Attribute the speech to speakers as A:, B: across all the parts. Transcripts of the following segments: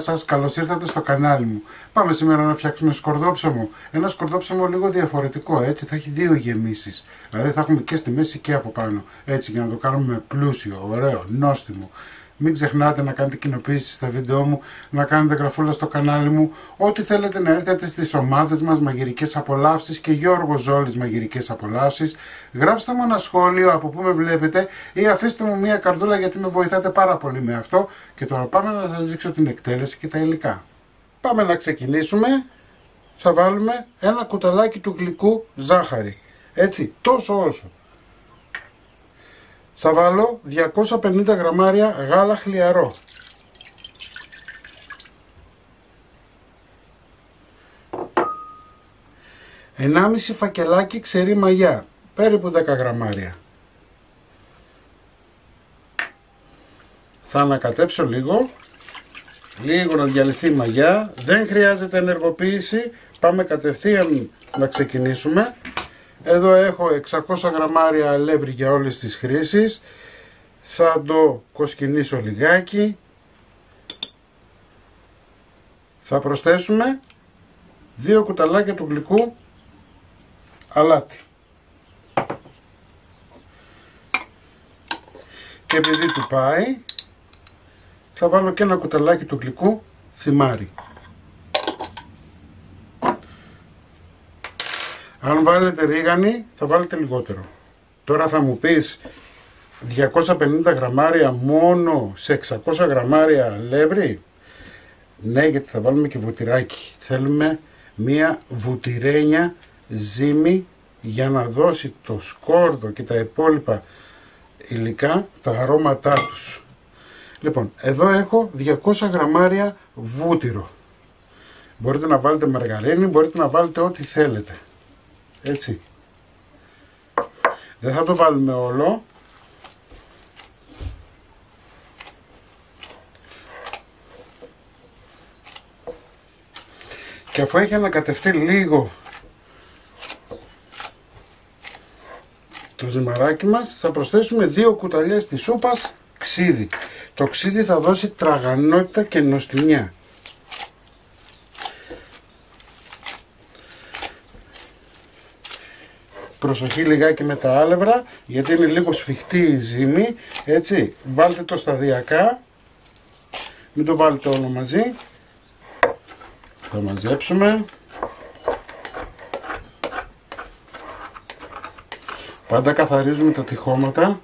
A: σας, καλώς ήρθατε στο κανάλι μου. Πάμε σήμερα να φτιάξουμε σκορδόψωμο. Ένα σκορδόψωμο λίγο διαφορετικό, έτσι θα έχει δύο γεμίσεις. Δηλαδή θα έχουμε και στη μέση και από πάνω. Έτσι για να το κάνουμε πλούσιο, ωραίο, νόστιμο. Μην ξεχνάτε να κάνετε κοινοποίηση στα βίντεό μου, να κάνετε γραφούλα στο κανάλι μου. Ό,τι θέλετε να έρθετε στις ομάδες μας Μαγειρικές Απολαύσεις και Γιώργο Ζόλης Μαγειρικές Απολαύσεις. Γράψτε μου ένα σχόλιο από που με βλέπετε ή αφήστε μου μια καρδούλα γιατί με βοηθάτε πάρα πολύ με αυτό. Και τώρα πάμε να σας δείξω την εκτέλεση και τα υλικά. Πάμε να ξεκινήσουμε. Θα βάλουμε ένα κουταλάκι του γλυκού ζάχαρη. Έτσι, τόσο όσο. Θα βάλω 250 γραμμάρια γάλα χλιαρό. Ενάμιση φακελάκι ξερή μαγιά, περίπου 10 γραμμάρια. Θα ανακατέψω λίγο να διαλυθεί η μαγιά. Δεν χρειάζεται ενεργοποίηση, πάμε κατευθείαν να ξεκινήσουμε. Εδώ έχω 600 γραμμάρια αλεύρι για όλες τις χρήσεις. Θα το κοσκινήσω λιγάκι. Θα προσθέσουμε 2 κουταλάκια του γλυκού αλάτι. Και επειδή του πάει, θα βάλω και ένα κουταλάκι του γλυκού θυμάρι. Αν βάλετε ρίγανη θα βάλετε λιγότερο. Τώρα θα μου πεις 250 γραμμάρια μόνο σε 600 γραμμάρια αλεύρι. Ναι, γιατί θα βάλουμε και βουτυράκι. Θέλουμε μία βουτυρένια ζύμη για να δώσει το σκόρδο και τα υπόλοιπα υλικά τα αρώματά τους. Λοιπόν, εδώ έχω 200 γραμμάρια βούτυρο. Μπορείτε να βάλετε μαργαρίνη, μπορείτε να βάλετε ό,τι θέλετε. Έτσι. Δεν θα το βάλουμε όλο. Και αφού έχει ανακατευτεί λίγο το ζυμαράκι μας, θα προσθέσουμε 2 κουταλιές της σούπας ξύδι. Το ξύδι θα δώσει τραγανότητα και νοστιμιά. Προσοχή λιγάκι με τα άλευρα, γιατί είναι λίγο σφιχτή η ζύμη. Έτσι, βάλτε το σταδιακά, μην το βάλετε όλο μαζί. Θα μαζέψουμε. Πάντα καθαρίζουμε τα τυχώματα.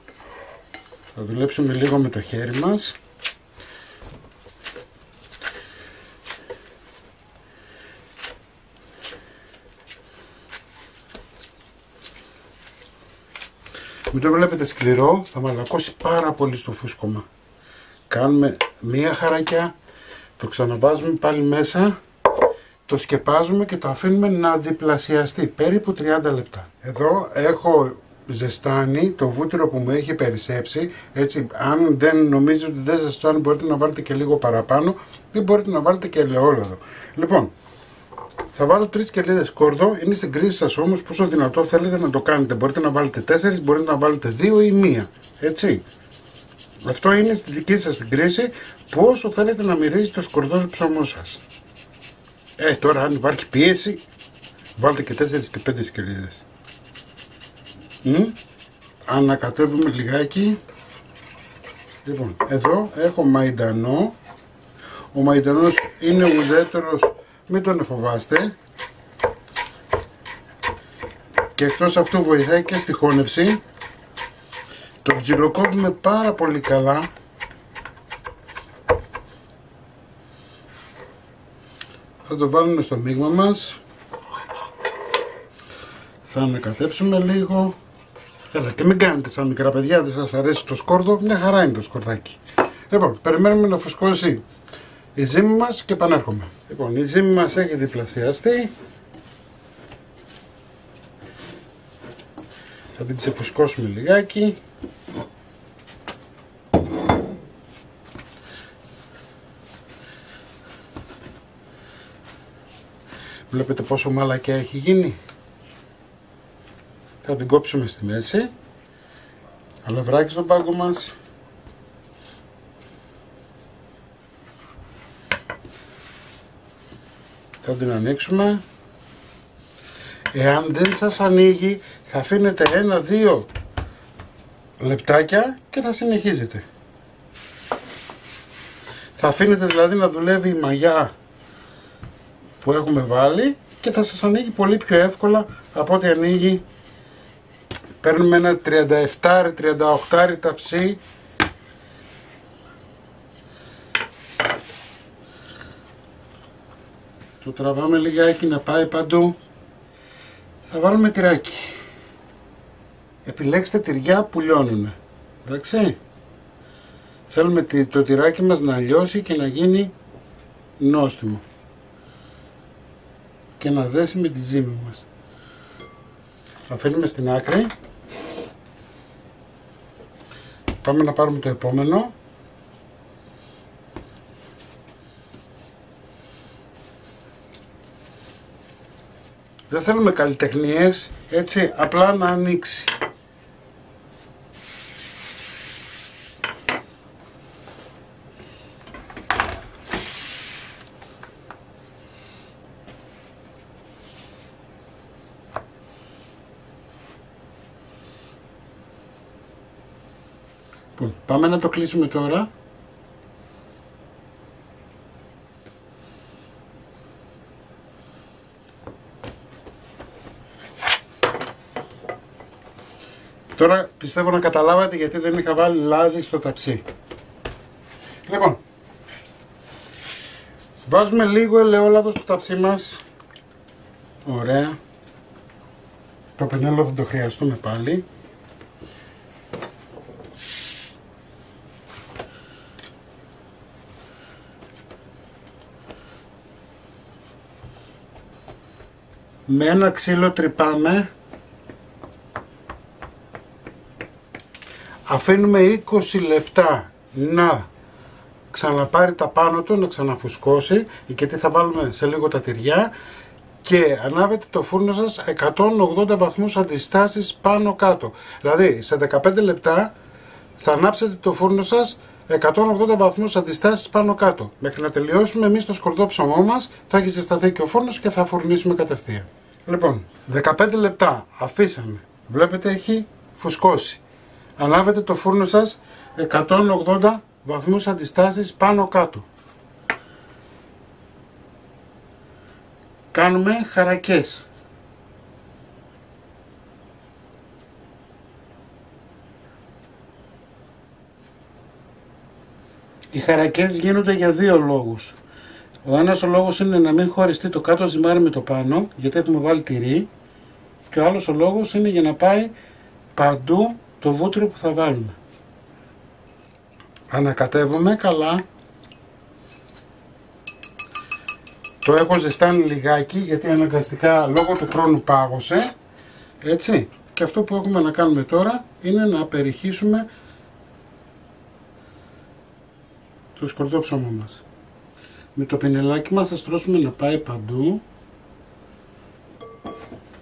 A: Θα δουλέψουμε λίγο με το χέρι μας. Μην το βλέπετε σκληρό, θα μαλακώσει πάρα πολύ στο φούσκωμα. Κάνουμε μία χαρακιά, το ξαναβάζουμε πάλι μέσα, το σκεπάζουμε και το αφήνουμε να διπλασιαστεί, περίπου 30 λεπτά. Εδώ έχω ζεστάνει το βούτυρο που μου έχει περισσέψει, έτσι αν δεν νομίζετε ότι δεν ζεστάνει μπορείτε να βάλετε και λίγο παραπάνω ή μπορείτε να βάλετε και ελαιόλαδο. Λοιπόν, θα βάλω 3 κερλίδες σκόρδο, είναι στην κρίση σας όμως πόσο δυνατό θέλετε να το κάνετε. Μπορείτε να βάλετε 4, μπορείτε να βάλετε 2 ή 1, έτσι. Αυτό είναι στη δική σας την κρίση, πόσο θέλετε να μυρίζει το σκορδόψωμό σας. Τώρα αν υπάρχει πίεση, βάλτε και 4 και 5 κερλίδες. Ανακατεύουμε λιγάκι. Λοιπόν, εδώ έχω μαϊντανό. Ο μαϊντανός είναι ουδέτερος, μην τον φοβάστε. Και εκτός αυτού βοηθάει και στη χώνευση. Το τζιλοκόβουμε πάρα πολύ καλά. Θα το βάλουμε στο μείγμα μας. Θα ανακατέψουμε λίγο. Έλα, και μην κάνετε σαν μικρά παιδιά, δεν σας αρέσει το σκόρδο, μια χαρά είναι το σκορδάκι. Λοιπόν, περιμένουμε να φουσκώσει η ζύμη μας και επανέρχομαι. Λοιπόν, η ζύμη μας έχει διπλασιαστεί. Θα την ξεφουσκώσουμε λιγάκι. Βλέπετε πόσο μαλακιά έχει γίνει. Θα την κόψουμε στη μέση. Αλευράκι στον πάγκο μας. Θα την ανοίξουμε. Εάν δεν σας ανοίγει, θα αφήνετε 1-2 λεπτάκια και θα συνεχίζετε. Θα αφήνετε δηλαδή να δουλεύει η μαγιά που έχουμε βάλει και θα σας ανοίγει πολύ πιο εύκολα από ό,τι ανοίγει. Παίρνουμε ένα 37-38 ταψί. Το τραβάμε λιγάκι να πάει παντού. Θα βάλουμε τυράκι. Επιλέξτε τυριά που λιώνουν. Εντάξει. Θέλουμε το τυράκι μας να λιώσει και να γίνει νόστιμο. Και να δέσει με τη ζύμη μας. Αφήνουμε στην άκρη. Πάμε να πάρουμε το επόμενο. Δεν θέλουμε καλλιτεχνίες, έτσι, απλά να ανοίξει. Πάμε να το κλείσουμε τώρα. Τώρα πιστεύω να καταλάβατε γιατί δεν είχα βάλει λάδι στο ταψί. Λοιπόν, βάζουμε λίγο ελαιόλαδο στο ταψί μας. Ωραία. Το πενέλο θα το χρειαστούμε πάλι. Με ένα ξύλο τρυπάμε. Αφήνουμε 20 λεπτά να ξαναπάρει τα πάνω του, να ξαναφουσκώσει, γιατί θα βάλουμε σε λίγο τα τυριά και ανάβετε το φούρνο σας 180 βαθμούς αντιστάσεις πάνω κάτω. Δηλαδή σε 15 λεπτά θα ανάψετε το φούρνο σας 180 βαθμούς αντιστάσεις πάνω κάτω. Μέχρι να τελειώσουμε εμείς το σκορδό ψωμό μας θα έχει ζεσταθεί και ο φούρνος και θα φουρνίσουμε κατευθείαν. Λοιπόν, 15 λεπτά αφήσαμε. Βλέπετε έχει φουσκώσει. Ανάβετε το φούρνο σας 180 βαθμούς αντιστάσεις πάνω κάτω. Κάνουμε χαρακές. Οι χαρακές γίνονται για δύο λόγους. Ο ένας ο λόγος είναι να μην χωριστεί το κάτω ζυμάρι με το πάνω, γιατί έχουμε βάλει τυρί. Και ο άλλος ο λόγος είναι για να πάει παντού το βούτυρο που θα βάλουμε. Ανακατεύουμε καλά. Το έχω ζεστάνει λιγάκι γιατί αναγκαστικά λόγω του χρόνου πάγωσε. Έτσι. Και αυτό που έχουμε να κάνουμε τώρα είναι να περιχύσουμε το σκορδό ψωμό μας. Με το πινελάκι μας θα στρώσουμε να πάει παντού.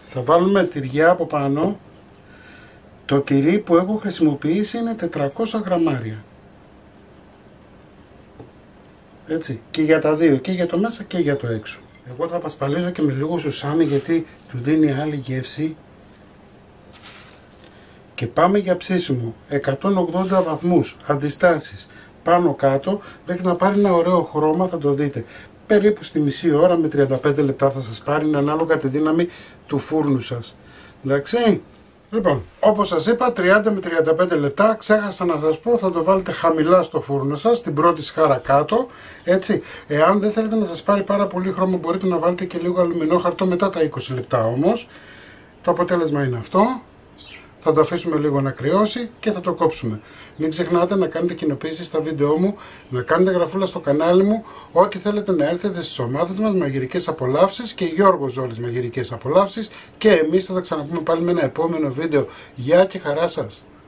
A: Θα βάλουμε τυριά από πάνω. Το τυρί που έχω χρησιμοποιήσει είναι 400 γραμμάρια. Έτσι. Και για τα δύο, και για το μέσα και για το έξω. Εγώ θα πασπαλίζω και με λίγο σουσάμι γιατί του δίνει άλλη γεύση. Και πάμε για ψήσιμο. 180 βαθμούς αντιστάσεις πάνω κάτω μέχρι να πάρει ένα ωραίο χρώμα, θα το δείτε. Περίπου στη μισή ώρα με 35 λεπτά θα σας πάρει, ανάλογα τη δύναμη του φούρνου σας. Εντάξει. Λοιπόν, όπως σας είπα, 30 με 35 λεπτά, ξέχασα να σας πω, θα το βάλετε χαμηλά στο φούρνο σας, στην πρώτη σχάρα κάτω, έτσι. Εάν δεν θέλετε να σας πάρει πάρα πολύ χρώμα, μπορείτε να βάλετε και λίγο αλουμινόχαρτο μετά τα 20 λεπτά όμως. Το αποτέλεσμα είναι αυτό. Θα το αφήσουμε λίγο να κρυώσει και θα το κόψουμε. Μην ξεχνάτε να κάνετε κοινοποίησεις στα βίντεό μου, να κάνετε γραφούλα στο κανάλι μου, ό,τι θέλετε να έρθετε στις ομάδες μας, μαγειρικές απολαύσεις και Γιώργος Ζόλης μαγειρικές απολαύσεις και εμείς θα τα ξαναπούμε πάλι με ένα επόμενο βίντεο. Γεια και χαρά σας!